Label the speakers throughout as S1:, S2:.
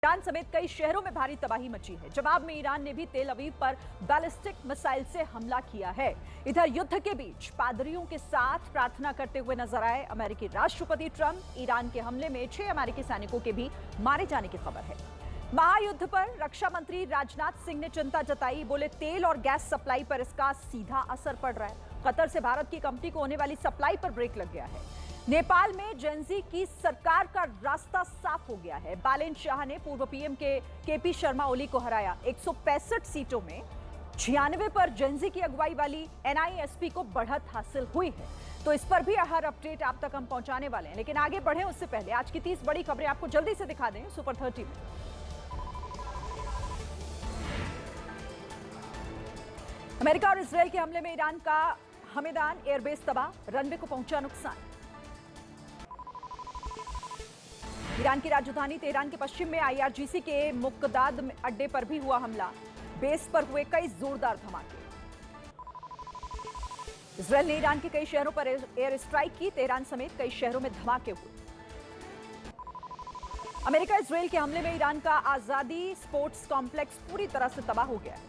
S1: Iran समेत कई शहरों में भारी तबाही मची है। जवाब में ईरान ने भी तेल अवीव पर बैलिस्टिक मिसाइल से हमला किया है। इधर युद्ध के बीच पादरियों के साथ प्रार्थना करते हुए नजर आए अमेरिकी राष्ट्रपति ट्रंप। ईरान के हमले में 6 अमेरिकी सैनिकों के भी मारे जाने की खबर है। महायुद्ध पर रक्षा मंत्री राजनाथ सिंह ने चिंता जताई। बोले, तेल और गैस सप्लाई पर इसका सीधा असर पड़ रहा है। कतर से भारत की कंपनी को होने वाली सप्लाई पर ब्रेक लग गया है। नेपाल में जेनजी की सरकार का रास्ता साफ हो गया है। बालेन शाह ने पूर्व पीएम केपी शर्मा ओली को हराया। 165 सीटों में 96 पर जेनजी की अगुवाई वाली एनआईएसपी को बढ़त हासिल हुई है। तो इस पर भी हर अपडेट आप तक हम पहुंचाने वाले हैं, लेकिन आगे बढ़े उससे पहले आज की 30 बड़ी खबरें आपको जल्दी से दिखा दें सुपर 30 में। अमेरिका और इसराइल के हमले में ईरान का हमेदान एयरबेस तबाह, रनवे को पहुंचा नुकसान। ईरान की राजधानी तेहरान के पश्चिम में आईआरजीसी के मुक्कदाद अड्डे पर भी हुआ हमला। बेस पर हुए कई जोरदार धमाके। इसराइल ने ईरान के कई शहरों पर एयर स्ट्राइक की। तेहरान समेत कई शहरों में धमाके हुए। अमेरिका इसराइल के हमले में ईरान का आजादी स्पोर्ट्स कॉम्प्लेक्स पूरी तरह से तबाह हो गया है।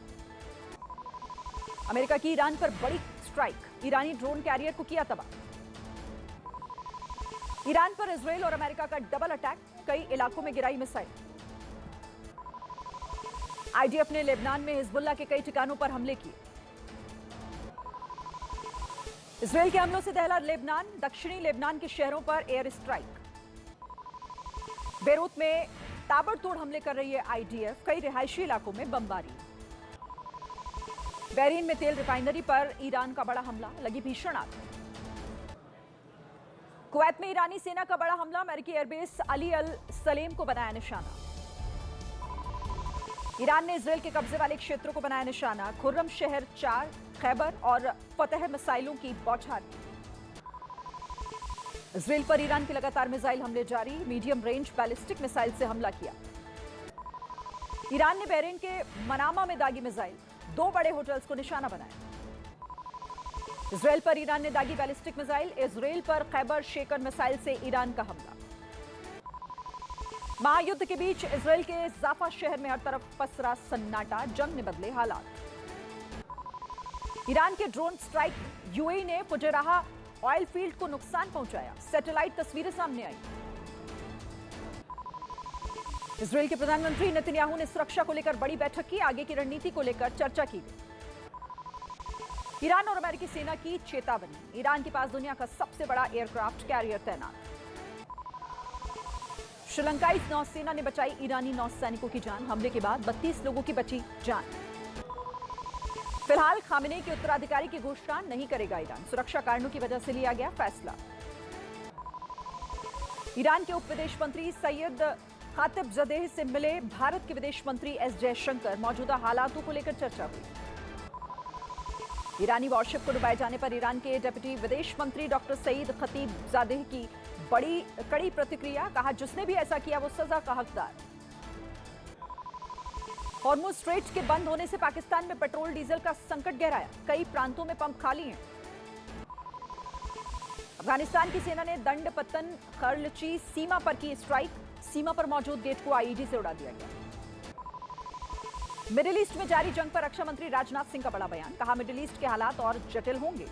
S1: अमेरिका की ईरान पर बड़ी स्ट्राइक, ईरानी ड्रोन कैरियर को किया तबाह। ईरान पर इजराइल और अमेरिका का डबल अटैक, कई इलाकों में गिराई मिसाइल। आईडीएफ ने लेबनान में हिजबुल्लाह के कई ठिकानों पर हमले किए। इजराइल के हमलों से दहला लेबनान, दक्षिणी लेबनान के शहरों पर एयर स्ट्राइक। बेरूत में ताबड़तोड़ हमले कर रही है आईडीएफ, कई रिहायशी इलाकों में बमबारी। बहरीन में तेल रिफाइनरी पर ईरान का बड़ा हमला, लगी भीषण आग। कुवैत में ईरानी सेना का बड़ा हमला, अमेरिकी एयरबेस अली अल सलेम को बनाया निशाना। ईरान ने इजराइल के कब्जे वाले क्षेत्रों को बनाया निशाना। खुर्रम शहर 4, खैबर और फतह मिसाइलों की बौछार। इजराइल पर ईरान के लगातार मिसाइल हमले जारी, मीडियम रेंज बैलिस्टिक मिसाइल से हमला किया। ईरान ने बहरीन के मनामा में दागी मिसाइल, 2 बड़े होटल्स को निशाना बनाया। इजराइल पर ईरान ने दागी बैलिस्टिक मिसाइल, इजराइल पर खैबर शेकर मिसाइल से ईरान का हमला। महायुद्ध के बीच इजराइल के जाफा शहर में हर तरफ पसरा सन्नाटा, जंग ने बदले हालात। ईरान के ड्रोन स्ट्राइक, यूएई ने फुजैराह ऑयल फील्ड को नुकसान पहुंचाया, सैटेलाइट तस्वीरें सामने आई। इजराइल के प्रधानमंत्री नेतन्याहू ने सुरक्षा को लेकर बड़ी बैठक की, आगे की रणनीति को लेकर चर्चा की गई। ईरान और अमेरिकी सेना की चेतावनी, ईरान के पास दुनिया का सबसे बड़ा एयरक्राफ्ट कैरियर तैनात। श्रीलंकाई नौसेना ने बचाई ईरानी नौसैनिकों की जान, हमले के बाद 32 लोगों की बची जान। फिलहाल खामेनेई के उत्तराधिकारी की घोषणा नहीं करेगा ईरान, सुरक्षा कारणों की वजह से लिया गया फैसला। ईरान के उप विदेश मंत्री सैयद खातिबजदेह से मिले भारत के विदेश मंत्री एस जयशंकर, मौजूदा हालातों को लेकर चर्चा हुई। ईरानी वॉरशिप को डुबाए जाने पर ईरान के डिप्टी विदेश मंत्री डॉक्टर सईद खतीबजादेह की बड़ी कड़ी प्रतिक्रिया, कहा जिसने भी ऐसा किया वो सजा का हकदार। हॉर्मुज स्ट्रेट के बंद होने से पाकिस्तान में पेट्रोल डीजल का संकट गहराया, कई प्रांतों में पंप खाली हैं। अफगानिस्तान की सेना ने दंड पत्तन खरलची सीमा पर की स्ट्राइक, सीमा पर मौजूद गेट को आईईडी से उड़ा दिया गया। मिडिल ईस्ट में जारी जंग पर रक्षा मंत्री राजनाथ सिंह का बड़ा बयान, कहा मिडिल ईस्ट के हालात और जटिल होंगे।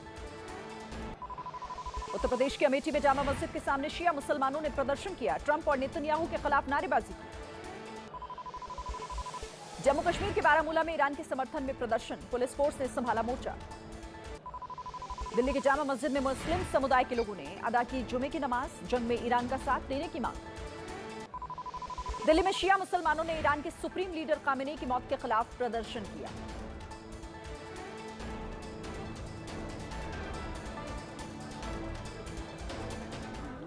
S1: उत्तर प्रदेश के अमेठी में जामा मस्जिद के सामने शिया मुसलमानों ने प्रदर्शन किया, ट्रंप और नेतन्याहू के खिलाफ नारेबाजी की। जम्मू कश्मीर के बारामूला में ईरान के समर्थन में प्रदर्शन, पुलिस फोर्स ने संभाला मोर्चा। दिल्ली के जामा मस्जिद में मुस्लिम समुदाय के लोगों ने अदा की जुमे की नमाज, जंग में ईरान का साथ देने की मांग। दिल्ली में शिया मुसलमानों ने ईरान के सुप्रीम लीडर खामेनेई की मौत के खिलाफ प्रदर्शन किया।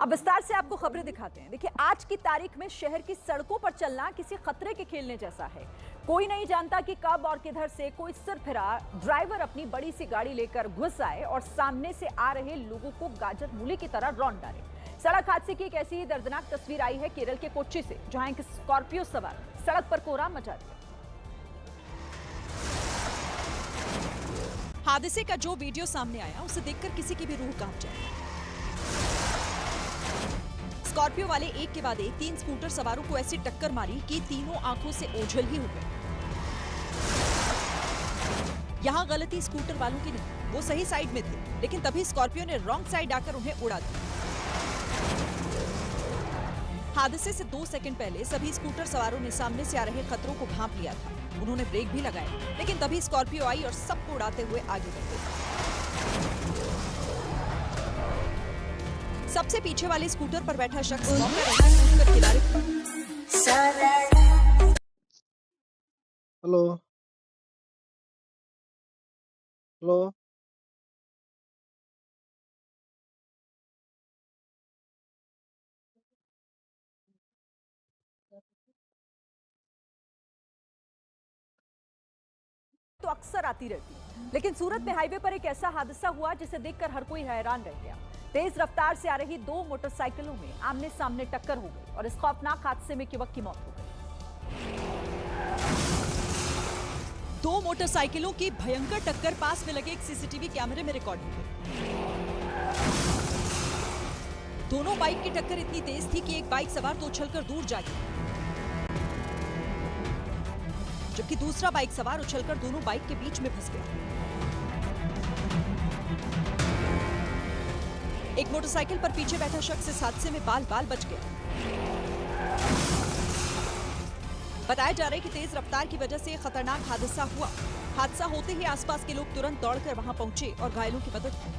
S1: अब विस्तार से आपको खबरें दिखाते हैं। देखिए, आज की तारीख में शहर की सड़कों पर चलना किसी खतरे के खेलने जैसा है। कोई नहीं जानता कि कब और किधर से कोई सिरफिरा ड्राइवर अपनी बड़ी सी गाड़ी लेकर घुस आए और सामने से आ रहे लोगों को गाजर मूली की तरह रौंद डाले। सड़क हादसे की एक ऐसी ही दर्दनाक तस्वीर आई है केरल के कोच्चि से, जहां एक स्कॉर्पियो सवार सड़क पर कोहराम मचा दिया।
S2: हादसे का जो वीडियो सामने आया उसे देखकर किसी की भी रूह कांप जाए।
S1: स्कॉर्पियो वाले एक के बाद एक 3 स्कूटर सवारों को ऐसी टक्कर मारी कि तीनों आंखों से ओझल ही हो गए। यहाँ गलती स्कूटर वालों की नहीं, वो सही साइड में थे, लेकिन तभी स्कॉर्पियो ने रॉन्ग साइड आकर उन्हें उड़ा दिया। हादसे से 2 सेकंड पहले सभी स्कूटर सवारों ने सामने से आ रहे खतरों को भांप लिया था। उन्होंने ब्रेक भी लगाए, लेकिन तभी स्कॉर्पियो आई और सबको उड़ाते हुए आगे बढ़ गई। सबसे पीछे वाले स्कूटर पर बैठा शख्स मौके पर कूदकर किनारे।
S2: Hello hello.
S1: तो अक्सर आती रहती, लेकिन सूरत में हाईवे पर एक ऐसा हादसा हुआ जिसे देखकर हर कोई हैरान रह गया। तेज रफ्तार से आ रही 2 मोटरसाइकिलों में आमने सामने टक्कर हो गई और इस खौफनाक हादसे में एक युवक की मौत हो गई। 2 मोटरसाइकिलों की भयंकर टक्कर पास में लगे एक सीसीटीवी कैमरे में रिकॉर्ड हुई। दोनों बाइक की टक्कर इतनी तेज थी कि एक बाइक सवार तो उछलकर दूर जा गया, जबकि दूसरा बाइक सवार उछलकर दोनों बाइक के बीच में फंस गया। एक मोटरसाइकिल पर पीछे बैठा शख्स इस हादसे में बाल बाल बच गया। बताया जा रहा है कि तेज रफ्तार की वजह से यह खतरनाक हादसा हुआ। हादसा होते ही आसपास के लोग तुरंत दौड़कर वहां पहुंचे और घायलों की मदद की।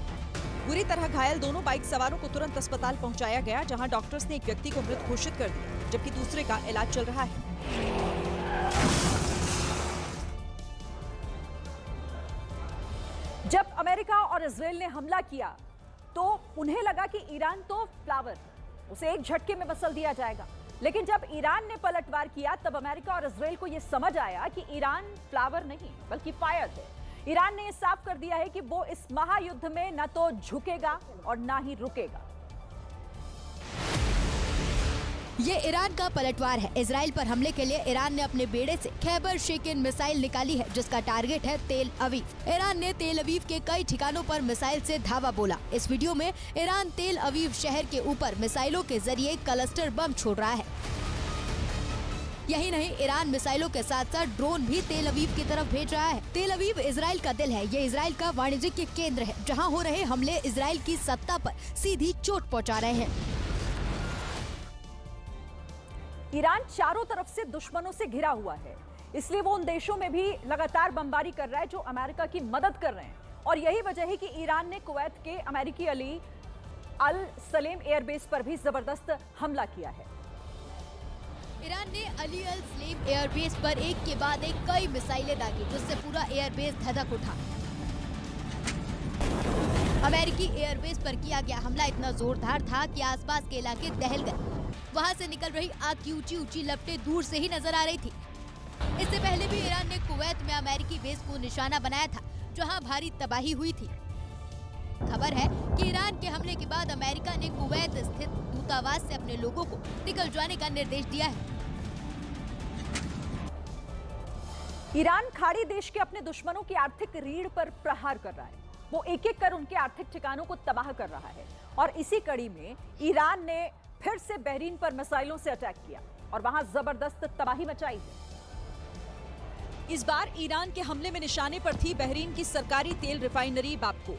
S1: बुरी तरह घायल दोनों बाइक सवारों को तुरंत अस्पताल पहुंचाया गया, जहां डॉक्टर्स ने एक व्यक्ति को मृत घोषित कर दिया, जबकि दूसरे का इलाज चल रहा है। जब अमेरिका और इजराइल ने हमला किया तो उन्हें लगा कि ईरान तो फ्लावर, उसे एक झटके में मसल दिया जाएगा। लेकिन जब ईरान ने पलटवार किया तब अमेरिका और इजराइल को यह समझ आया कि ईरान फ्लावर नहीं बल्कि फायर है। ईरान ने यह साफ कर दिया है कि वो इस महायुद्ध में न तो झुकेगा और न ही रुकेगा।
S3: ये ईरान का पलटवार है। इजराइल पर हमले के लिए ईरान ने अपने बेड़े से खैबर शेकिन मिसाइल निकाली है, जिसका टारगेट है तेल अवीव। ईरान ने तेल अवीव के कई ठिकानों पर मिसाइल से धावा बोला। इस वीडियो में ईरान तेल अवीव शहर के ऊपर मिसाइलों के जरिए क्लस्टर बम छोड़ रहा है। यही नहीं, ईरान मिसाइलों के साथ साथ ड्रोन भी तेल अवीव की तरफ भेज रहा है। तेल अवीव इजराइल का दिल है। ये इजराइल का वाणिज्यिक केंद्र है, जहाँ हो रहे हमले इजराइल की सत्ता पर सीधी चोट पहुँचा रहे हैं।
S1: ईरान चारों तरफ से दुश्मनों से घिरा हुआ है, इसलिए वो उन देशों में भी लगातार बमबारी कर रहा है जो अमेरिका की मदद कर रहे हैं। और यही वजह है कि ईरान ने कुवैत के अमेरिकी अली अल सलेम एयरबेस पर भी जबरदस्त हमला किया है।
S3: ईरान ने अली अल सलेम एयरबेस पर एक के बाद एक कई मिसाइलें दागी, जिससे पूरा एयरबेस धधक उठा। अमेरिकी एयरबेस पर किया गया हमला इतना जोरदार था कि आसपास के इलाके दहल गए। वहां से निकल रही आग की ऊंची ऊंची लपटें दूर से ही नजर आ रही थी। इससे पहले भी ईरान ने कुवैत में अमेरिकी बेस को निशाना बनाया था, जहां भारी तबाही हुई थी। खबर है कि ईरान के हमले के बाद अमेरिका ने कुवैत स्थित दूतावास से अपने लोगों को निकल जाने का निर्देश दिया है।
S1: ईरान खाड़ी देश के अपने दुश्मनों की आर्थिक रीढ़ पर प्रहार कर रहा है। वो एक एक कर उनके आर्थिक ठिकानों को तबाह कर रहा है और इसी कड़ी में ईरान ने फिर से बहरीन पर मिसाइलों से अटैक किया और वहां जबरदस्त तबाही मचाई है। इस बार ईरान के हमले में निशाने पर थी बहरीन की सरकारी तेल रिफाइनरी बापको।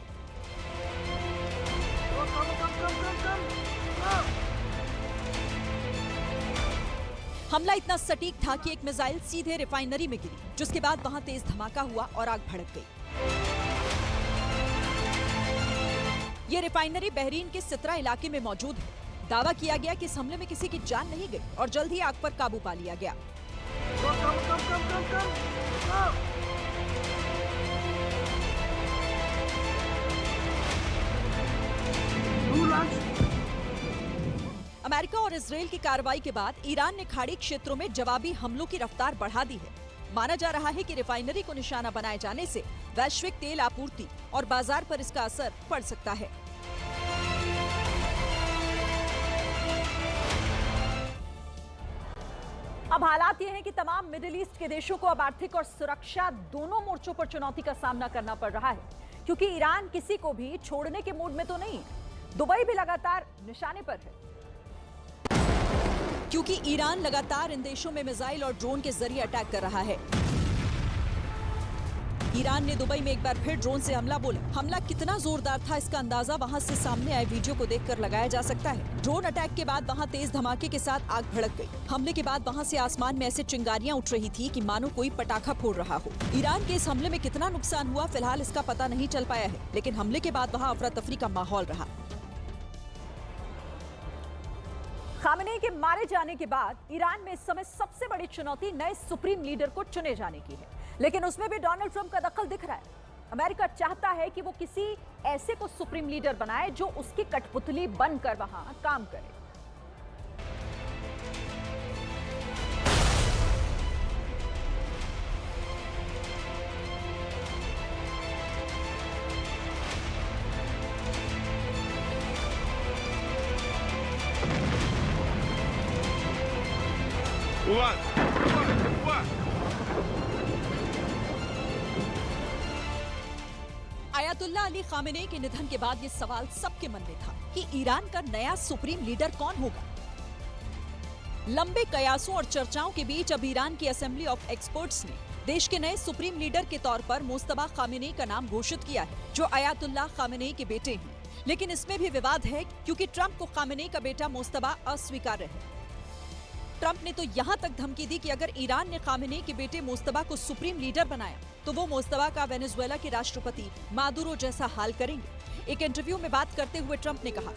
S1: हमला इतना सटीक था कि एक मिसाइल सीधे रिफाइनरी में गिरी, जिसके बाद वहां तेज धमाका हुआ और आग भड़क गई। ये रिफाइनरी बहरीन के सितरा इलाके में मौजूद है। दावा किया गया कि इस हमले में किसी की जान नहीं गई और जल्द ही आग पर काबू पा लिया गया। अमेरिका और इजराइल की कार्रवाई के बाद ईरान ने खाड़ी क्षेत्रों में जवाबी हमलों की रफ्तार बढ़ा दी है। माना जा रहा है कि रिफाइनरी को निशाना बनाए जाने से वैश्विक तेल आपूर्ति और बाजार पर इसका असर पड़ सकता है। अब हालात ये हैं कि तमाम मिडिल ईस्ट के देशों को अब आर्थिक और सुरक्षा दोनों मोर्चों पर चुनौती का सामना करना पड़ रहा है, क्योंकि ईरान किसी को भी छोड़ने के मूड में तो नहीं है। दुबई भी लगातार निशाने पर है। क्योंकि ईरान लगातार इन देशों में मिसाइल और ड्रोन के जरिए अटैक कर रहा है। ईरान ने दुबई में एक बार फिर ड्रोन से हमला बोला। हमला कितना जोरदार था इसका अंदाजा वहां से सामने आए वीडियो को देखकर लगाया जा सकता है। ड्रोन अटैक के बाद वहां तेज धमाके के साथ आग भड़क गई। हमले के बाद वहां से आसमान में ऐसे चिंगारियां उठ रही थी कि मानो कोई पटाखा फोड़ रहा हो। ईरान के इस हमले में कितना नुकसान हुआ फिलहाल इसका पता नहीं चल पाया है, लेकिन हमले के बाद वहाँ अफरा तफरी का माहौल रहा। खामेनेई के मारे जाने के बाद ईरान में इस समय सबसे बड़ी चुनौती नए सुप्रीम लीडर को चुने जाने की है, लेकिन उसमें भी डोनाल्ड ट्रंप का दखल दिख रहा है। अमेरिका चाहता है कि वो किसी ऐसे को सुप्रीम लीडर बनाए जो उसकी कठपुतली बनकर वहां काम करे। आयतुल्लाह अली खामेनेई के निधन के बाद ये सवाल सबके मन में था कि ईरान का नया सुप्रीम लीडर कौन होगा। लंबे कयासों और चर्चाओं के बीच अब ईरान की असेंबली ऑफ एक्सपर्ट्स ने देश के नए सुप्रीम लीडर के तौर पर मुस्तफा खामेनेई का नाम घोषित किया है, जो आयतुल्लाह खामेनेई के बेटे हैं। लेकिन इसमें भी विवाद है क्योंकि ट्रंप को खामेनेई का बेटा मुस्तफा अस्वीकार्य है। ट्रंप ने तो यहाँ तक धमकी दी कि अगर ईरान ने खामेनेई के बेटे मुस्तफा को सुप्रीम लीडर बनाया तो वो मुस्तफा का वेनेजुएला के राष्ट्रपति मादुरो जैसा हाल करेंगे। एक इंटरव्यू में बात करते हुए ट्रंप ने कहा,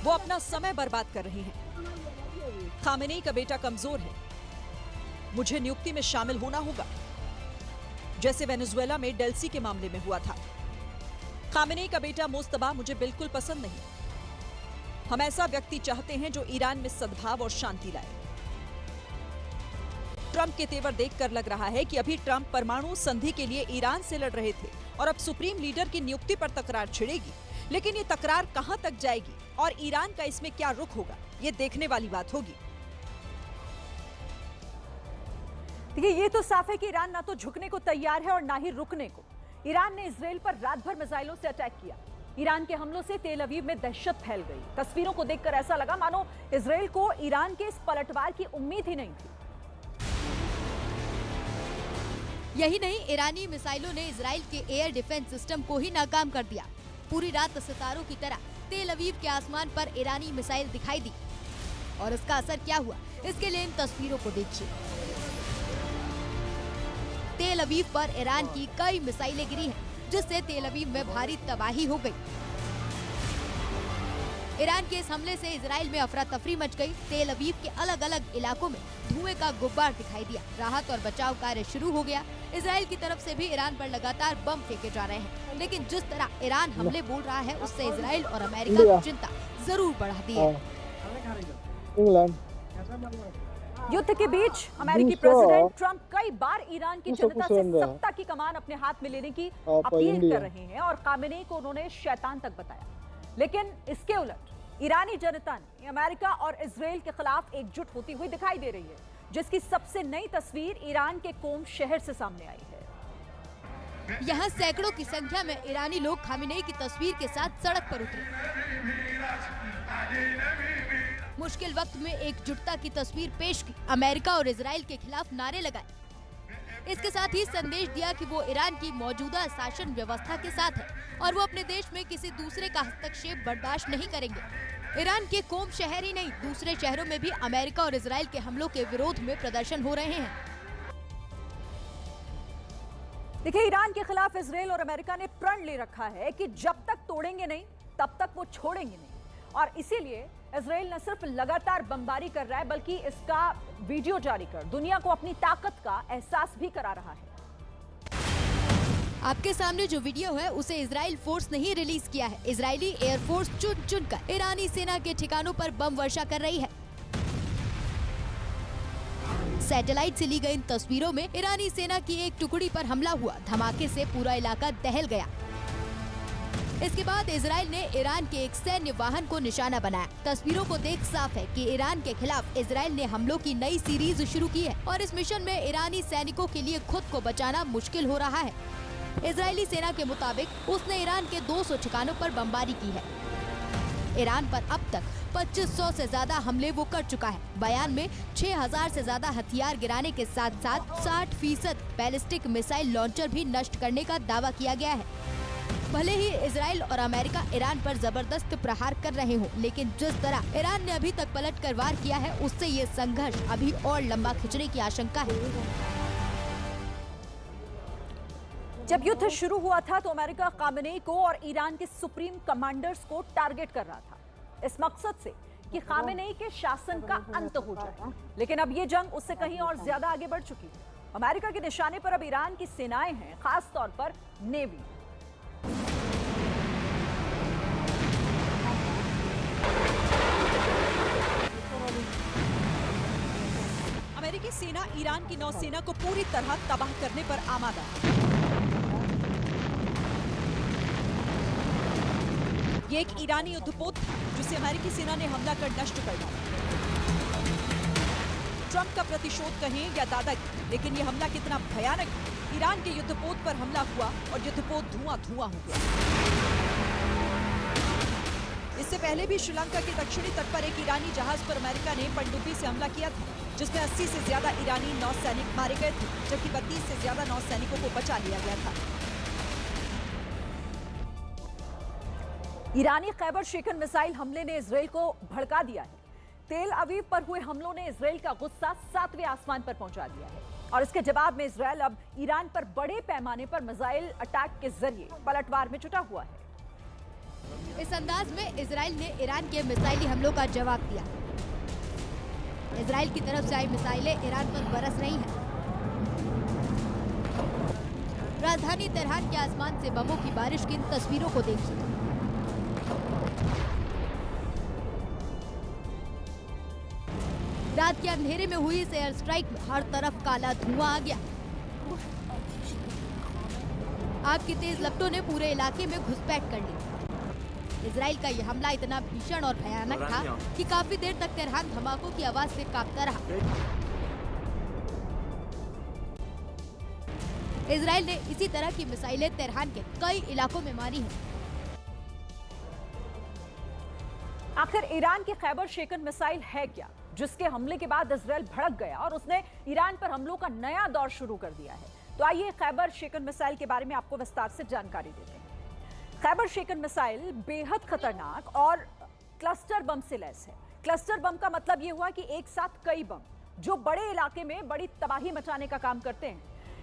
S1: वो अपना समय बर्बाद कर रहे हैं। खामेनेई का बेटा कमजोर है, मुझे नियुक्ति में शामिल होना होगा, जैसे वेनेजुएला में डेल्सी के मामले में हुआ था। खामेनेई का बेटा मुस्तफा मुझे बिल्कुल पसंद नहीं। हम ऐसा व्यक्ति चाहते हैं जो ईरान में सद्भाव और शांति लाए। ट्रंप के तेवर देखकर लग रहा है कि अभी ट्रंप परमाणु संधि के लिए ईरान से लड़ रहे थे और अब सुप्रीम लीडर की नियुक्ति पर तकरार छिड़ेगी। लेकिन ये तकरार कहां तक जाएगी और ईरान का इसमें क्या रुख होगा, ये देखने वाली बात होगी। देखिए, ये तो साफ है कि ईरान ना तो झुकने को तैयार है और ना ही रुकने को। ईरान ने इजराइल पर रात भर मिसाइलों से अटैक किया। ईरान के हमलों से तेल अवीव में दहशत फैल गई। तस्वीरों को देखकर ऐसा लगा मानो इजराइल को ईरान के इस पलटवार की उम्मीद ही नहीं थी।
S3: यही नहीं, ईरानी मिसाइलों ने इजराइल के एयर डिफेंस सिस्टम को ही नाकाम कर दिया। पूरी रात सितारों की तरह तेल अवीव के आसमान पर ईरानी मिसाइल दिखाई दी। और इसका असर क्या हुआ, इसके लिए इन तस्वीरों को देखिए। तेल अवीव पर ईरान की कई मिसाइलें गिरी हैं, जिससे तेल अवीव में भारी तबाही हो गई। ईरान के इस हमले से इजराइल में अफरा तफरी मच गई। तेल अवीव के अलग अलग इलाकों में धुएं का गुब्बार दिखाई दिया। राहत और बचाव कार्य शुरू हो गया। इजराइल की तरफ से भी ईरान पर लगातार बम फेंके जा रहे हैं, लेकिन जिस तरह ईरान हमले बोल रहा है उससे इजराइल और अमेरिका की चिंता जरूर बढ़ा दी है।
S1: युद्ध के बीच अमेरिकी प्रेसिडेंट ट्रंप कई बार ईरान की जनता से सत्ता की कमान अपने हाथ में लेने की अपील कर रहे हैं और खामेनेई को उन्होंने शैतान तक बताया। लेकिन इसके उलट ईरानी जनता ने अमेरिका और इजराइल के खिलाफ एकजुट होती हुई दिखाई दे रही है, जिसकी सबसे नई तस्वीर ईरान के कोम शहर से सामने आई है।
S3: यहाँ सैकड़ों की संख्या में ईरानी लोग खामेनेई की तस्वीर के साथ सड़क पर उतरे। मुश्किल वक्त में एकजुटता की तस्वीर पेश की। अमेरिका और इजराइल के खिलाफ नारे लगाए। इसके साथ ही संदेश दिया कि वो ईरान की मौजूदा शासन व्यवस्था के साथ है और वो अपने देश में किसी दूसरे का हस्तक्षेप बर्दाश्त नहीं करेंगे। ईरान के कोम शहर ही नहीं, दूसरे शहरों में भी अमेरिका और इजराइल के हमलों के विरोध में प्रदर्शन हो रहे हैं।
S1: देखिए, ईरान के खिलाफ इजराइल और अमेरिका ने प्रण ले रखा है कि जब तक तोड़ेंगे नहीं तब तक वो छोड़ेंगे नहीं, और इसीलिए इजराइल न सिर्फ लगातार बमबारी कर रहा है बल्कि इसका वीडियो जारी कर दुनिया को अपनी ताकत का एहसास भी करा रहा है।
S3: आपके सामने जो वीडियो है उसे इजराइल फोर्स ने ही रिलीज किया है। इजरायली एयरफोर्स चुन चुनकर ईरानी सेना के ठिकानों पर बम वर्षा कर रही है। सैटेलाइट से ली गई इन तस्वीरों में ईरानी सेना की एक टुकड़ी पर हमला हुआ। धमाके से पूरा इलाका दहल गया। इसके बाद इजराइल ने ईरान के एक सैन्य वाहन को निशाना बनाया। तस्वीरों को देख साफ है कि ईरान के खिलाफ इजराइल ने हमलों की नई सीरीज शुरू की है और इस मिशन में ईरानी सैनिकों के लिए खुद को बचाना मुश्किल हो रहा है। इजरायली सेना के मुताबिक उसने ईरान के 200 ठिकानों पर बमबारी की है। ईरान पर अब तक 2500 से ज्यादा हमले वो कर चुका है। बयान में 6000 से ज्यादा हथियार गिराने के साथ साथ 60% बैलिस्टिक मिसाइल लॉन्चर भी नष्ट करने का दावा किया गया है। भले ही इजराइल और अमेरिका ईरान पर जबरदस्त प्रहार कर रहे हों, लेकिन जिस तरह ईरान ने अभी तक पलट कर वार किया है, उससे ये संघर्ष अभी और लंबा खिंचने की आशंका है।
S1: जब युद्ध शुरू हुआ था तो अमेरिका खामेनेई को और ईरान के सुप्रीम कमांडर्स को टारगेट कर रहा था, इस मकसद से कि खामेनेई के शासन का अंत हो जाए। लेकिन अब ये जंग उससे कहीं और ज्यादा आगे बढ़ चुकी है। अमेरिका के निशाने पर अब ईरान की सेनाएं हैं, खास तौर पर नेवी। अमेरिकी सेना ईरान की नौसेना को पूरी तरह तबाह करने पर आमादा है। ये एक ईरानी युद्धपोत था जिसे अमेरिकी सेना ने हमला कर नष्ट कर डाला। ट्रंप का प्रतिशोध कहें या दादागिरी, लेकिन ये हमला कितना भयानक है। ईरान के युद्धपोत पर हमला हुआ और युद्धपोत धुआं-धुआं हो गया। इससे पहले भी श्रीलंका के दक्षिणी तट पर एक ईरानी जहाज पर अमेरिका ने पनडुब्बी से हमला किया था, जिसमें 80 से ज्यादा ईरानी नौसैनिक मारे गए थे, जबकि 32 से ज्यादा नौसैनिकों को बचा लिया गया था। ईरानी खैबर शेकन मिसाइल हमले ने इजराइल को भड़का दिया है। तेल अवीव पर हुए हमलों ने इजराइल का गुस्सा 7वें आसमान पर पहुंचा दिया है और इसके जवाब में इजराइल अब ईरान पर बड़े पैमाने पर मिसाइल अटैक के जरिए पलटवार में जुटा हुआ है।
S3: इस अंदाज में इजराइल ने ईरान के मिसाइली हमलों का जवाब दिया। इजराइल की तरफ से आई मिसाइलें ईरान पर बरस रही हैं। राजधानी तेहरान के आसमान से बमों की बारिश की इन तस्वीरों को देखिए। रात के अंधेरे में हुई इस एयर स्ट्राइक में हर तरफ काला धुआं आ गया। आग की तेज लपटों ने पूरे इलाके में घुसपैठ कर ली। इजराइल का यह हमला इतना भीषण और भयानक था कि काफी देर तक तेहरान धमाकों की आवाज से कांपता रहा। इजराइल ने इसी तरह की मिसाइलें तेहरान के कई इलाकों में मारी हैं।
S1: आखिर ईरान की खैबर शेकन मिसाइल है क्या, जिसके हमले के बाद इजराइल भड़क गया और उसने ईरान पर हमलों का नया दौर शुरू कर दिया है? तो आइए खैबर शेकन मिसाइल के बारे में आपको विस्तार से जानकारी देते हैं। खैबर शेकन मिसाइल बेहद खतरनाक और क्लस्टर बम से लैस है। क्लस्टर बम का मतलब यह हुआ कि एक साथ कई बम जो बड़े इलाके में बड़ी तबाही मचाने का काम करते हैं।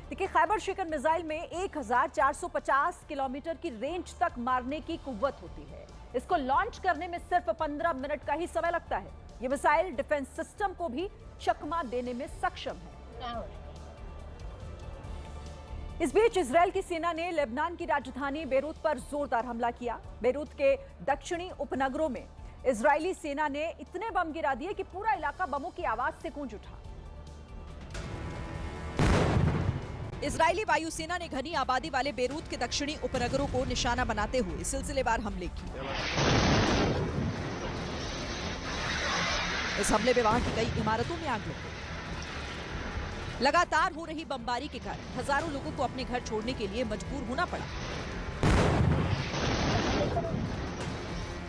S1: देखिए, खैबर शेकन मिसाइल में 1450 किलोमीटर की रेंज तक मारने की कुव्वत होती है। इसको लॉन्च करने में सिर्फ 15 मिनट का ही समय लगता है। ये मिसाइल डिफेंस सिस्टम को भी चकमा देने में सक्षम है। इस बीच इजराइल की सेना ने लेबनान की राजधानी बेरूत पर जोरदार हमला किया। बेरूत के दक्षिणी उपनगरों में इजरायली सेना ने इतने बम गिरा दिए कि पूरा इलाका बमों की आवाज से गूंज उठा। इजरायली वायुसेना ने घनी आबादी वाले बेरूत के दक्षिणी उपनगरों को निशाना बनाते हुए सिलसिलेवार हमले किए। इस हमले में वहां की कई इमारतों में आग लग गई। लगातार हो रही बमबारी के कारण हजारों लोगों को अपने घर छोड़ने के लिए मजबूर होना पड़ा।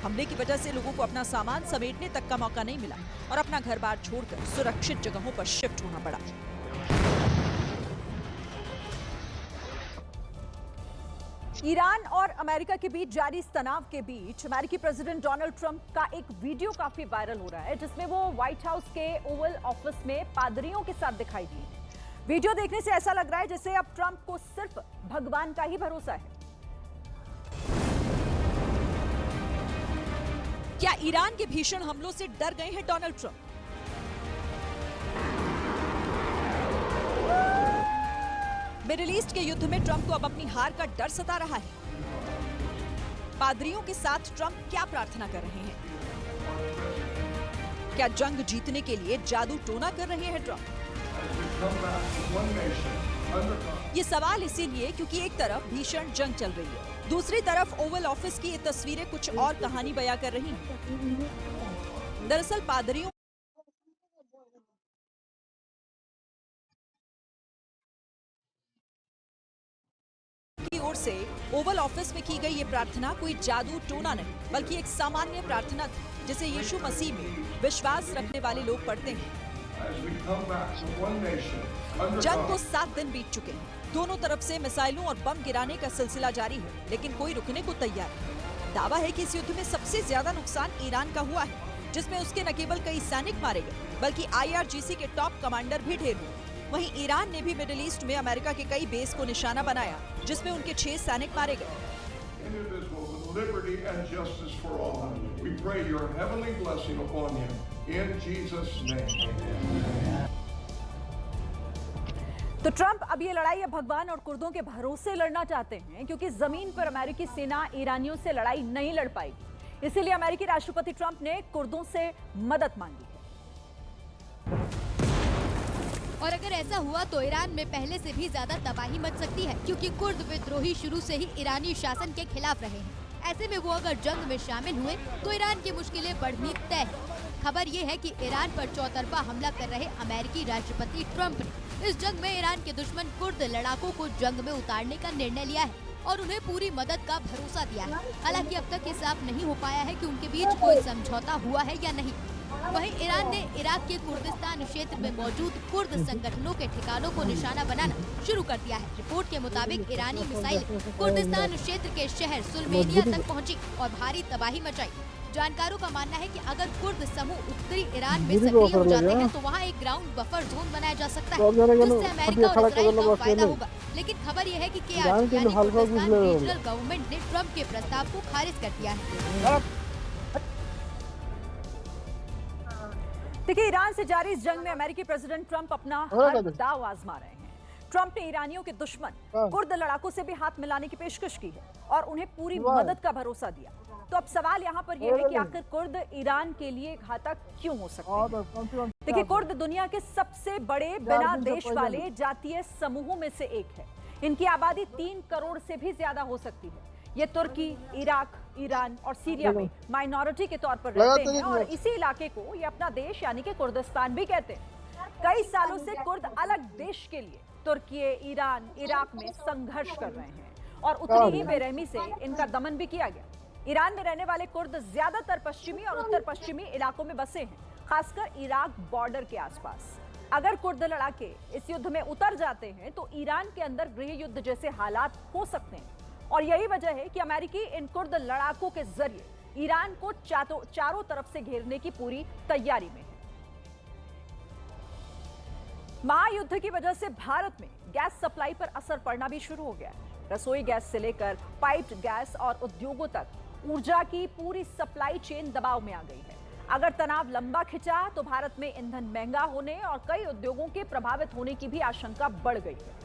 S1: हमले की वजह से लोगों को अपना सामान समेटने तक का मौका नहीं मिला और अपना घर-बार छोड़कर सुरक्षित जगहों पर शिफ्ट होना पड़ा। ईरान और अमेरिका के बीच जारी इस तनाव के बीच अमेरिकी प्रेसिडेंट डोनाल्ड ट्रंप का एक वीडियो काफी वायरल हो रहा है, जिसमें वो व्हाइट हाउस के ओवल ऑफिस में पादरियों के साथ दिखाई दी। वीडियो देखने से ऐसा लग रहा है जैसे अब ट्रंप को सिर्फ भगवान का ही भरोसा है। क्या ईरान के भीषण हमलों से डर गए हैं डोनाल्ड ट्रंप? मिडिल ईस्ट के युद्ध में ट्रंप को अब अपनी हार का डर सता रहा है। पादरियों के साथ ट्रंप क्या प्रार्थना कर रहे हैं? क्या जंग जीतने के लिए जादू टोना कर रहे हैं ट्रंप? ये सवाल इसीलिए क्योंकि एक तरफ भीषण जंग चल रही है, दूसरी तरफ ओवल ऑफिस की ये तस्वीरें कुछ और कहानी बयां कर रही हैं। दरअसल पादरियों की ओर से ओवल ऑफिस में की गई ये प्रार्थना कोई जादू टोना नहीं, बल्कि एक सामान्य प्रार्थना थी जिसे यीशु मसीह में विश्वास रखने वाले लोग पढ़ते हैं। जंग को 7 दिन बीत चुके हैं। दोनों तरफ से मिसाइलों और बम गिराने का सिलसिला जारी है, लेकिन कोई रुकने को तैयार नहीं। दावा है कि इस युद्ध में सबसे ज्यादा नुकसान ईरान का हुआ है, जिसमें उसके न केवल कई सैनिक मारे गए, बल्कि IRGC के टॉप कमांडर भी ढेर हुए। वहीं ईरान ने भी मिडिल ईस्ट में अमेरिका के कई बेस को निशाना बनाया, जिसमें उनके 6 सैनिक मारे गए।
S2: Liberty and justice for all. We pray your heavenly blessing upon him in Jesus' name.
S1: तो ट्रंप अब ये लड़ाई अब भगवान और कुर्दों के भरोसे लड़ना चाहते हैं, क्योंकि जमीन पर अमेरिकी सेना ईरानियों से लड़ाई नहीं लड़ पाएगी। इसीलिए अमेरिकी राष्ट्रपति ट्रंप ने कुर्दों से मदद मांगी है।
S3: और अगर ऐसा हुआ तो ईरान में पहले से भी ज्यादा तबाही मच सकती है, क्योंकि कुर्द विद्रोही शुरू से ही ईरानी शासन के खिलाफ रहे हैं। ऐसे में वो अगर जंग में शामिल हुए तो ईरान की मुश्किलें बढ़नी तय है। खबर ये है कि ईरान पर चौतरफा हमला कर रहे अमेरिकी राष्ट्रपति ट्रंप ने इस जंग में ईरान के दुश्मन कुर्द लड़ाकों को जंग में उतारने का निर्णय लिया है और उन्हें पूरी मदद का भरोसा दिया है। हालांकि अब तक ये साफ नहीं हो पाया है कि उनके बीच कोई समझौता हुआ है या नहीं। वहीं ईरान ने इराक के कुर्दिस्तान क्षेत्र में मौजूद कुर्द संगठनों के ठिकानों को निशाना बनाना शुरू कर दिया है। रिपोर्ट के मुताबिक ईरानी मिसाइल कुर्दिस्तान क्षेत्र के शहर सुलेमानिया तक पहुंची और भारी तबाही मचाई। जानकारों का मानना है कि अगर कुर्द समूह उत्तरी ईरान में सक्रिय हो जाते हैं तो वहां एक ग्राउंड बफर जोन बनाया जा सकता है, जिससे अमेरिका और इजराइल को फायदा होगा। लेकिन खबर यह है कि कुर्दिस्तान रीजनल गवर्नमेंट ने ट्रंप के प्रस्ताव को खारिज कर दिया है।
S1: देखिए, ईरान से जारी इस जंग में अमेरिकी प्रेसिडेंट ट्रंप अपना हर दांव आजमा रहे हैं। ट्रंप ने ईरानियों के दुश्मन कुर्द लड़ाकों से भी हाथ मिलाने की पेशकश की है और उन्हें पूरी मदद का भरोसा दिया। तो अब सवाल यहाँ पर यह है कि आखिर कुर्द ईरान के लिए घातक क्यों हो सकते हैं? देखिए, कुर्द दुनिया के सबसे बड़े बिना देश वाले जातीय समूहों में से एक है। इनकी आबादी 3 करोड़ से भी ज्यादा हो सकती है। ये तुर्की, इराक, ईरान और सीरिया में माइनॉरिटी के तौर पर रहते हैं और इसी इलाके को ये अपना देश यानी कि कुर्दिस्तान भी कहते हैं। कई सालों से कुर्द अलग देश के लिए तुर्की, ईरान, इराक में संघर्ष कर रहे हैं और उतनी ही बेरहमी से इनका दमन भी किया गया। ईरान में रहने वाले कुर्द ज्यादातर पश्चिमी और उत्तर पश्चिमी इलाकों में बसे हैं, खासकर इराक बॉर्डर के आसपास। अगर कुर्द लड़ाके इस युद्ध में उतर जाते हैं तो ईरान के अंदर गृह युद्ध जैसे हालात हो सकते हैं और यही वजह है कि अमेरिकी इन कुर्द लड़ाकों के जरिए ईरान को चारों तरफ से घेरने की पूरी तैयारी में है। महायुद्ध की वजह से भारत में गैस सप्लाई पर असर पड़ना भी शुरू हो गया है। रसोई गैस से लेकर पाइप्ड गैस और उद्योगों तक ऊर्जा की पूरी सप्लाई चेन दबाव में आ गई है। अगर तनाव लंबा खिंचा तो भारत में ईंधन महंगा होने और कई उद्योगों के प्रभावित होने की भी आशंका बढ़ गई है।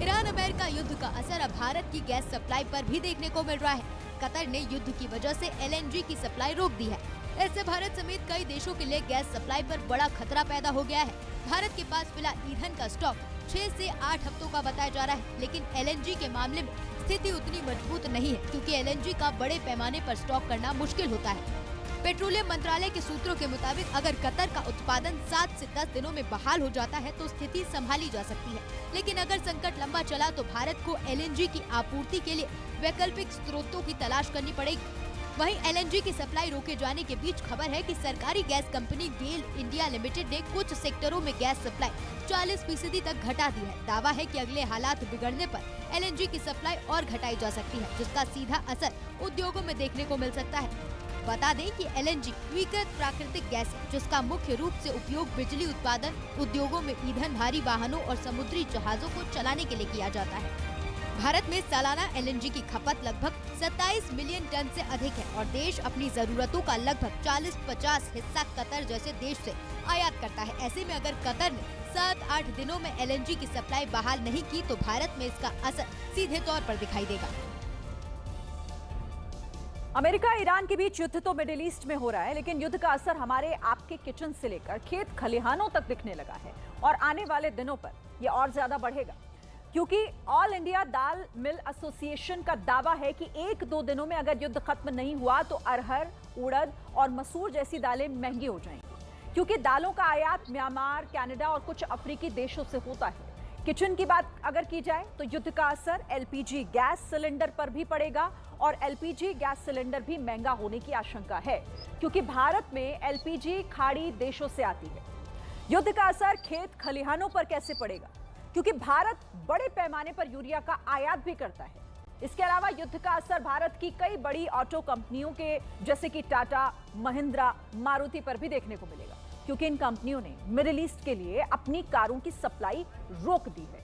S3: ईरान अमेरिका युद्ध का असर अब भारत की गैस सप्लाई पर भी देखने को मिल रहा है। कतर ने युद्ध की वजह से LNG की सप्लाई रोक दी है। इससे भारत समेत कई देशों के लिए गैस सप्लाई पर बड़ा खतरा पैदा हो गया है। भारत के पास फिलहाल ईंधन का स्टॉक 6 से 8 हफ्तों का बताया जा रहा है, लेकिन LNG के मामले में स्थिति उतनी मजबूत नहीं है, क्योंकि LNG का बड़े पैमाने पर स्टॉक करना मुश्किल होता है। पेट्रोलियम मंत्रालय के सूत्रों के मुताबिक अगर कतर का उत्पादन 7 से 10 दिनों में बहाल हो जाता है तो स्थिति संभाली जा सकती है, लेकिन अगर संकट लंबा चला तो भारत को LNG की आपूर्ति के लिए वैकल्पिक स्रोतों की तलाश करनी पड़ेगी। वहीं LNG की सप्लाई रोके जाने के बीच खबर है कि सरकारी गैस कंपनी गेल इंडिया लिमिटेड ने कुछ सेक्टरों में गैस सप्लाई 40% तक घटा दी है। दावा है कि अगले हालात बिगड़ने पर LNG की सप्लाई और घटाई जा सकती है, जिसका सीधा असर उद्योगों में देखने को मिल सकता है। बता दें कि LNG स्वीकृत प्राकृतिक गैस है, जिसका मुख्य रूप से उपयोग बिजली उत्पादन उद्योगों में ईंधन, भारी वाहनों और समुद्री जहाजों को चलाने के लिए किया जाता है। भारत में सालाना LNG की खपत लगभग 27 मिलियन टन से अधिक है और देश अपनी जरूरतों का लगभग 40-50 हिस्सा कतर जैसे देश से आयात करता है। ऐसे में अगर कतर ने 7-8 दिनों में LNG की सप्लाई बहाल नहीं की तो भारत में इसका असर सीधे तौर पर दिखाई देगा।
S1: अमेरिका ईरान के बीच युद्ध तो मिडिल ईस्ट में हो रहा है, लेकिन युद्ध का असर हमारे आपके किचन से लेकर खेत खलिहानों तक दिखने लगा है और आने वाले दिनों पर यह और ज्यादा बढ़ेगा, क्योंकि ऑल इंडिया दाल मिल एसोसिएशन का दावा है कि 1-2 दिनों में अगर युद्ध खत्म नहीं हुआ तो अरहर, उड़द और मसूर जैसी दालें महंगी हो जाएंगी, क्योंकि दालों का आयात म्यांमार, कनाडा और कुछ अफ्रीकी देशों से होता है। किचन की बात अगर की जाए तो युद्ध का असर एलपीजी गैस सिलेंडर पर भी पड़ेगा और एलपीजी गैस सिलेंडर भी महंगा होने की आशंका है क्योंकि भारत में एलपीजी खाड़ी देशों से आती है। युद्ध का असर खेत खलिहानों पर कैसे पड़ेगा क्योंकि भारत बड़े पैमाने पर यूरिया का आयात भी करता है। इसके अलावा युद्ध का असर भारत की कई बड़ी ऑटो कंपनियों के जैसे कि टाटा, महिंद्रा, मारुति पर भी देखने को मिलेगा क्योंकि इन कंपनियों ने मिडिल ईस्ट के लिए अपनी कारों की सप्लाई रोक दी है।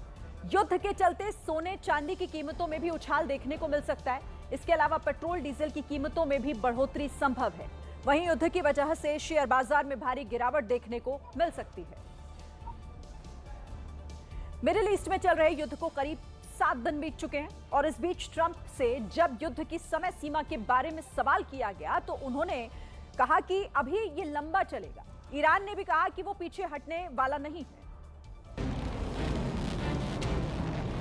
S1: युद्ध के चलते सोने चांदी की कीमतों में भी उछाल देखने को मिल सकता है। इसके अलावा पेट्रोल डीजल की कीमतों में भी बढ़ोतरी संभव है। वहीं युद्ध की वजह से शेयर बाजार में भारी गिरावट देखने को मिल सकती है। मिडिल ईस्ट में चल रहे युद्ध को करीब 7 दिन बीत चुके हैं और इस बीच ट्रंप से जब युद्ध की समय सीमा के बारे में सवाल किया गया तो उन्होंने कहा कि अभी ये लंबा चलेगा। ईरान ने भी कहा कि वो पीछे हटने वाला नहीं है।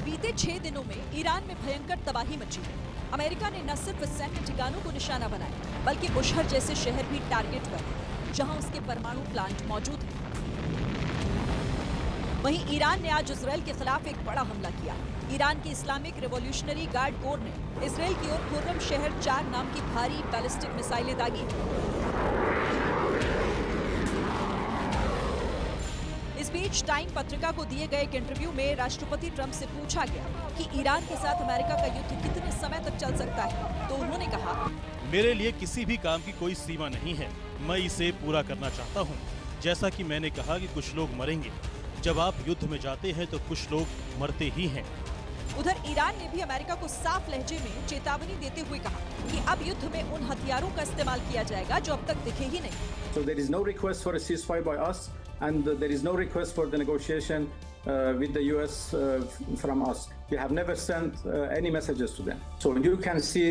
S1: बीते 6 दिनों में ईरान में भयंकर तबाही मची है। अमेरिका ने न सिर्फ सैन्य ठिकानों को निशाना बनाया बल्कि बुशहर जैसे शहर भी टारगेट पर है जहां उसके परमाणु प्लांट मौजूद हैं। वहीं ईरान ने आज इजरायल के खिलाफ एक बड़ा हमला किया। ईरान की इस्लामिक रिवॉल्यूशनरी गार्ड कोर ने इजरायल की ओर खुर्रम शहर 4 नाम की भारी बैलिस्टिक मिसाइलें दागी। इस बीच टाइम पत्रिका को दिए गए एक इंटरव्यू में राष्ट्रपति ट्रंप से पूछा गया कि ईरान के साथ अमेरिका का युद्ध कितने समय तक चल सकता है तो उन्होंने कहा,
S4: मेरे लिए किसी भी काम की कोई सीमा नहीं है, मैं इसे पूरा करना चाहता हूँ। जैसा कि मैंने कहा कि कुछ लोग मरेंगे, जब आप युद्ध में जाते हैं तो कुछ लोग मरते ही हैं।
S1: उधर ईरान ने भी अमेरिका को साफ लहजे में चेतावनी देते हुए कहा कि अब युद्ध में उन हथियारों का इस्तेमाल किया जाएगा जो अब तक दिखे ही नहीं।
S5: So there is no request for a ceasefire by us, and there is no request for the negotiation with the US from us. We have never sent any messages to them. So you can see,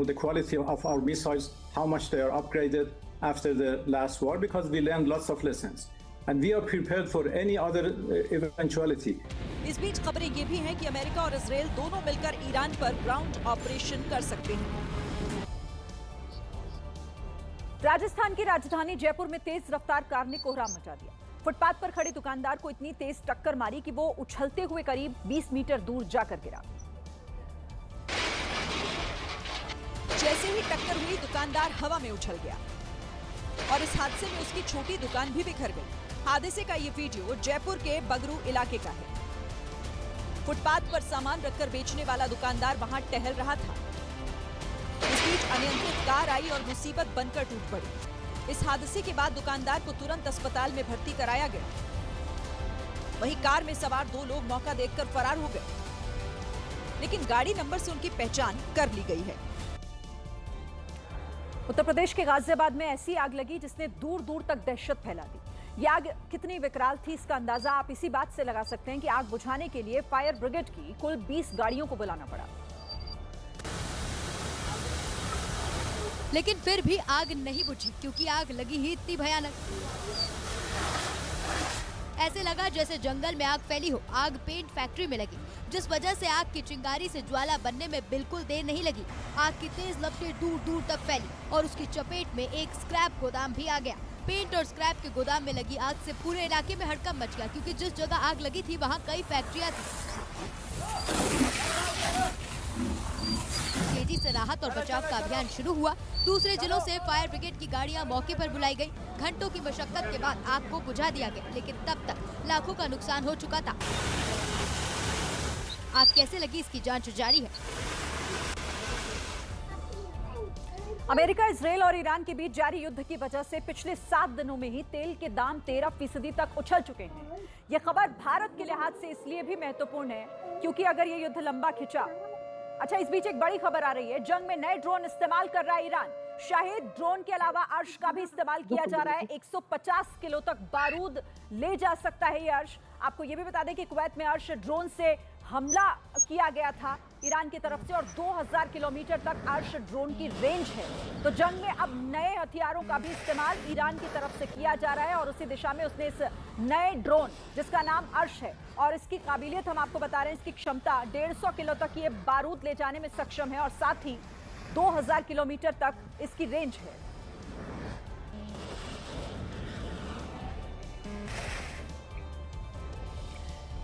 S5: the quality of our missiles, how much they are upgraded after the last war, because we learned lots of lessons. And we are prepared for any other eventuality.
S1: इस बीच खबरें ये भी हैं कि America और Israel दोनों मिलकर Iran पर ग्राउंड ऑपरेशन कर सकते हैं। राजस्थान की राजधानी जयपुर में तेज रफ्तार कार ने कोहराम मचा दिया। फुटपाथ पर खड़े दुकानदार को इतनी तेज टक्कर मारी कि वो उछलते हुए करीब 20 मीटर दूर जाकर गिरा। जैसे ही टक्कर हुई दुकानदार हवा में उछल गया और इस हादसे में उसकी छोटी दुकान भी बिखर गई। हादसे का ये वीडियो जयपुर के बगरू इलाके का है। फुटपाथ पर सामान रखकर बेचने वाला दुकानदार वहां टहल रहा था। इस बीच अनियंत्रित कार आई और मुसीबत बनकर टूट पड़ी। इस हादसे के बाद दुकानदार को तुरंत अस्पताल में भर्ती कराया गया। वहीं कार में सवार 2 लोग मौका देखकर फरार हो गए, लेकिन गाड़ी नंबर से उनकी पहचान कर ली गई है। उत्तर प्रदेश के गाजियाबाद में ऐसी आग लगी जिसने दूर दूर तक दहशत फैला दी। ये आग कितनी विकराल थी इसका अंदाजा आप इसी बात से लगा सकते हैं कि आग बुझाने के लिए फायर ब्रिगेड की कुल 20 गाड़ियों को बुलाना पड़ा।
S3: लेकिन फिर भी आग नहीं बुझी क्योंकि आग लगी ही इतनी भयानक। ऐसे लगा जैसे जंगल में आग फैली हो। आग पेंट फैक्ट्री में लगी, जिस वजह से आग की चिंगारी से ज्वाला बनने में बिल्कुल देर नहीं लगी। आग की तेज लपटें दूर दूर तक फैली और उसकी चपेट में एक स्क्रैप गोदाम भी आ गया। पेंट और स्क्रैप के गोदाम में लगी आग से पूरे इलाके में हड़कंप मच गया क्योंकि जिस जगह आग लगी थी वहाँ कई फैक्ट्रियाँ थी। तेजी से राहत और बचाव का अभियान शुरू हुआ। दूसरे जिलों से फायर ब्रिगेड की गाड़ियां मौके पर बुलाई गई। घंटों की मशक्कत के बाद आग को बुझा दिया गया, लेकिन तब तक लाखों का नुकसान हो चुका था। आग कैसे लगी इसकी जांच जारी है।
S1: अमेरिका, इजरायल और ईरान के बीच जारी युद्ध की वजह से पिछले 7 दिनों में ही तेल के दाम 13% तक उछल चुके हैं। यह खबर भारत के लिहाज से इसलिए भी महत्वपूर्ण है क्योंकि अगर ये युद्ध लंबा खिंचा। अच्छा, इस बीच एक बड़ी खबर आ रही है। जंग में नए ड्रोन इस्तेमाल कर रहा है ईरान। शाहिद ड्रोन के अलावा अर्श का भी इस्तेमाल किया जा रहा है। 150 किलो तक बारूद ले जा सकता है ये अर्श। आपको ये भी बता दें कि कुवैत में अर्श ड्रोन से हमला किया गया था ईरान की तरफ से और 2000 किलोमीटर तक अर्श ड्रोन की रेंज है। तो जंग में अब नए हथियारों का भी इस्तेमाल ईरान की तरफ से किया जा रहा है और उसी दिशा में उसने इस नए ड्रोन जिसका नाम अर्श है और इसकी काबिलियत हम आपको बता रहे हैं, इसकी क्षमता 150 किलो तक ये बारूद ले जाने में सक्षम है और साथ ही 2000 किलोमीटर तक इसकी रेंज है।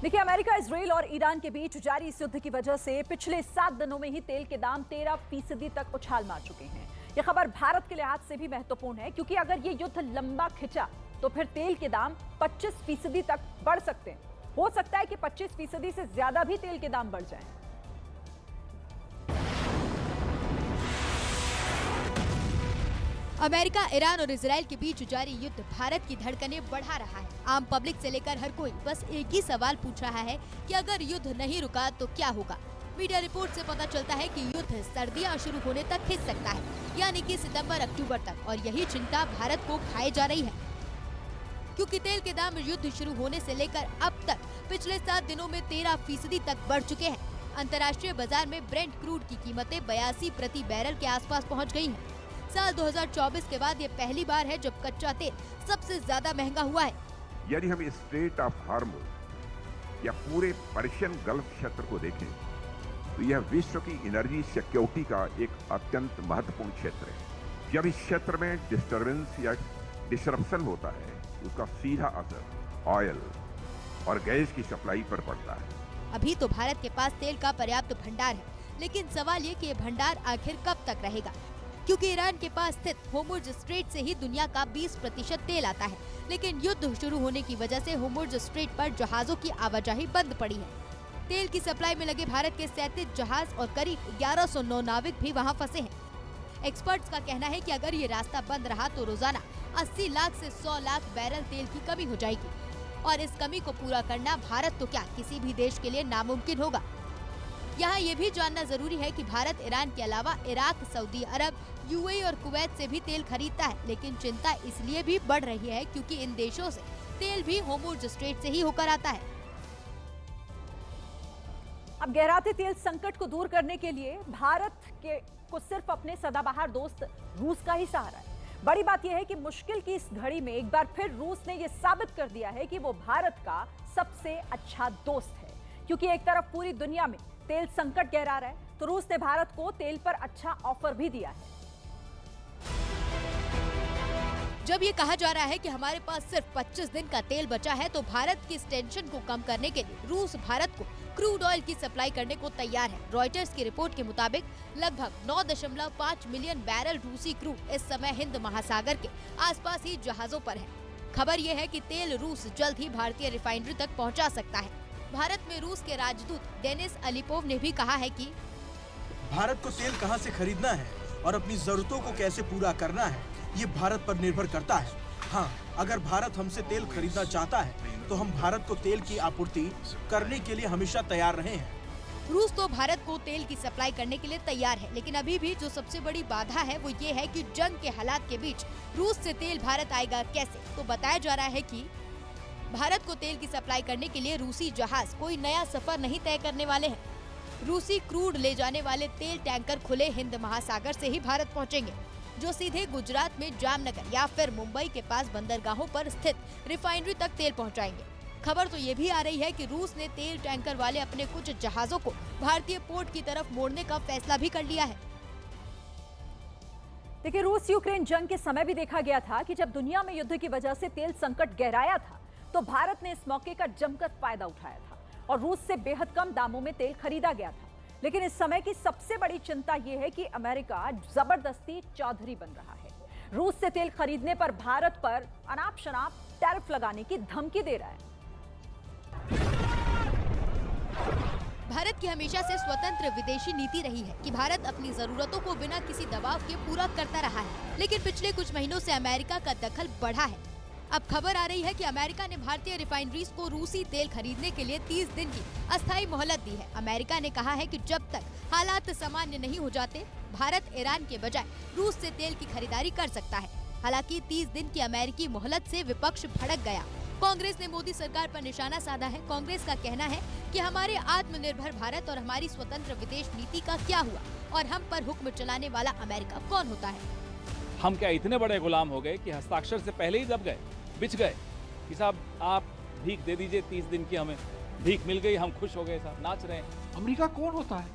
S1: देखिए, अमेरिका, इजराइल और ईरान के बीच जारी इस युद्ध की वजह से पिछले 7 दिनों में ही तेल के दाम 13% तक उछाल मार चुके हैं। यह खबर भारत के लिहाज से भी महत्वपूर्ण है, क्योंकि अगर ये युद्ध लंबा खिंचा तो फिर तेल के दाम 25% तक बढ़ सकते हैं। हो सकता है कि 25% से ज्यादा भी तेल के दाम बढ़ जाएं।
S3: अमेरिका, ईरान और इजराइल के बीच जारी युद्ध भारत की धड़कनें बढ़ा रहा है। आम पब्लिक से लेकर हर कोई बस एक ही सवाल पूछ रहा है कि अगर युद्ध नहीं रुका तो क्या होगा। मीडिया रिपोर्ट से पता चलता है कि युद्ध सर्दियां शुरू होने तक खिंच सकता है, यानी कि सितंबर-अक्टूबर तक, और यही चिंता भारत को खाए जा रही है, क्योंकि तेल के दाम युद्ध शुरू होने से लेकर अब तक पिछले 7 दिनों में 13% तक बढ़ चुके हैं। अंतर्राष्ट्रीय बाजार में ब्रेंट क्रूड की कीमतें 82 प्रति बैरल के आसपास पहुंच गई हैं। साल 2024 के बाद ये पहली बार है जब कच्चा तेल सबसे ज्यादा महंगा हुआ है।
S6: यदि हम स्ट्रेट ऑफ हार्मोज या पूरे पर्शियन गल्फ क्षेत्र को देखें तो यह विश्व की एनर्जी सिक्योरिटी का एक अत्यंत महत्वपूर्ण क्षेत्र है। जब इस क्षेत्र में डिस्टर्बेंस या डिसरप्शन होता है, उसका सीधा असर ऑयल और गैस की सप्लाई पर पड़ता है।
S3: अभी तो भारत के पास तेल का पर्याप्त भंडार है, लेकिन सवाल ये कि ये भंडार आखिर कब तक रहेगा, क्योंकि ईरान के पास स्थित होर्मुज स्ट्रेट से ही दुनिया का 20% तेल आता है। लेकिन युद्ध शुरू होने की वजह से होर्मुज स्ट्रेट पर जहाजों की आवाजाही बंद पड़ी है। तेल की सप्लाई में लगे भारत के 37 जहाज और करीब 1109 नाविक भी वहां फंसे हैं। एक्सपर्ट्स का कहना है कि अगर ये रास्ता बंद रहा तो रोजाना 80 लाख से 100 लाख बैरल तेल की कमी हो जाएगी, और इस कमी को पूरा करना भारत तो क्या किसी भी देश के लिए नामुमकिन होगा। यहाँ ये भी जानना जरूरी है कि भारत ईरान के अलावा इराक, सऊदी अरब, यूएई और कुवैत से भी तेल खरीदता है, लेकिन चिंता इसलिए भी बढ़ रही है क्योंकि इन देशों से तेल भी होर्मुज स्ट्रेट से ही होकर आता है।
S1: अब गहराते तेल संकट को दूर करने के लिए भारत को सिर्फ अपने सदाबहार दोस्त रूस का ही सहारा है। बड़ी बात यह है कि मुश्किल की इस घड़ी में एक बार फिर रूस ने यह साबित कर दिया है कि वो भारत का सबसे अच्छा दोस्त है, क्योंकि एक तरफ पूरी दुनिया में तेल संकट गहरा रहा है तो रूस ने भारत को तेल पर अच्छा ऑफर भी दिया है।
S3: जब ये कहा जा रहा है कि हमारे पास सिर्फ 25 दिन का तेल बचा है, तो भारत की इस टेंशन को कम करने के लिए रूस भारत को क्रूड ऑयल की सप्लाई करने को तैयार है। रॉयटर्स की रिपोर्ट के मुताबिक लगभग 9.5 मिलियन बैरल रूसी क्रूड इस समय हिंद महासागर के आसपास ही जहाजों पर है। खबर ये है कि तेल रूस जल्द ही भारतीय रिफाइनरी तक पहुंचा सकता है। भारत में रूस के राजदूत डेनिस अलिपोव ने भी कहा है कि
S7: भारत को तेल कहां से खरीदना है और अपनी जरूरतों को कैसे पूरा करना है, ये भारत पर निर्भर करता है। हाँ, अगर भारत हमसे तेल खरीदना चाहता है तो हम भारत को तेल की आपूर्ति करने के लिए हमेशा तैयार रहे हैं।
S3: रूस तो भारत को तेल की सप्लाई करने के लिए तैयार है, लेकिन अभी भी जो सबसे बड़ी बाधा है वो ये है कि जंग के हालात के बीच रूस से तेल भारत आएगा कैसे। तो बताया जा रहा है कि भारत को तेल की सप्लाई करने के लिए रूसी जहाज कोई नया सफर नहीं तय करने वाले हैं। रूसी क्रूड ले जाने वाले तेल टैंकर खुले हिंद महासागर से ही भारत पहुंचेंगे, जो सीधे गुजरात में जामनगर या फिर मुंबई के पास बंदरगाहों पर स्थित रिफाइनरी तक तेल पहुंचाएंगे। खबर तो ये भी आ रही है कि रूस ने तेल टैंकर वाले अपने कुछ जहाजों को भारतीय पोर्ट की तरफ मोड़ने का फैसला भी कर लिया है।
S1: देखिए, रूस यूक्रेन जंग के समय भी देखा गया था कि जब दुनिया में युद्ध की वजह से तेल संकट गहराया था तो भारत ने इस मौके का जमकर फायदा उठाया था और रूस से बेहद कम दामों में तेल खरीदा गया था। लेकिन इस समय की सबसे बड़ी चिंता यह है कि अमेरिका जबरदस्ती चौधरी बन रहा है। रूस से तेल खरीदने पर भारत पर अनाप शनाप टैरिफ लगाने की धमकी दे रहा है।
S3: भारत की हमेशा से स्वतंत्र विदेशी नीति रही है कि भारत अपनी जरूरतों को बिना किसी दबाव के पूरा करता रहा है, लेकिन पिछले कुछ महीनों से अमेरिका का दखल बढ़ा है। अब खबर आ रही है कि अमेरिका ने भारतीय रिफाइनरीज को रूसी तेल खरीदने के लिए 30 दिन की अस्थायी मोहलत दी है। अमेरिका ने कहा है कि जब तक हालात सामान्य नहीं हो जाते, भारत ईरान के बजाय रूस से तेल की खरीदारी कर सकता है। हालांकि 30 दिन की अमेरिकी मोहलत से विपक्ष भड़क गया। कांग्रेस ने मोदी सरकार पर निशाना साधा है। कांग्रेस का कहना है कि हमारे आत्मनिर्भर भारत और हमारी स्वतंत्र विदेश नीति का क्या हुआ और हम पर हुक्म चलाने वाला अमेरिका कौन होता है।
S8: हम क्या इतने बड़े गुलाम हो गए कि हस्ताक्षर से पहले ही दब गए, बिछ गए कि साहब आप भीख दे दीजिए, 30 दिन की हमें भीख मिल गई, हम खुश हो गए, साहब नाच रहे हैं।
S9: अमेरिका कौन होता है?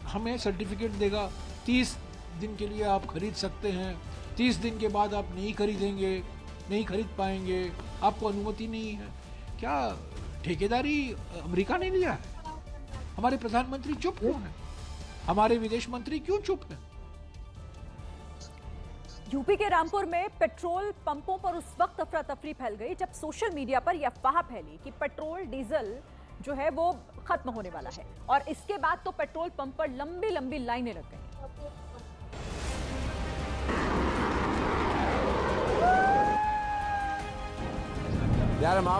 S9: हमें सर्टिफिकेट देगा 30 दिन के लिए आप खरीद सकते हैं, 30 दिन के बाद आप नहीं खरीदेंगे, नहीं खरीद पाएंगे, आपको अनुमति नहीं है। क्या ठेकेदारी अमेरिका ने लिया है। हमारे प्रधानमंत्री चुप क्यों हैं? हमारे विदेश मंत्री क्यों चुप हैं?
S1: यूपी के रामपुर में पेट्रोल पंपों पर उस वक्त अफरा तफरी फैल गई जब सोशल मीडिया पर यह अफवाह फैली कि पेट्रोल डीजल जो है वो खत्म होने वाला है और इसके बाद तो पेट्रोल पंप पर लंबी लंबी लाइनें लग गई।
S10: यार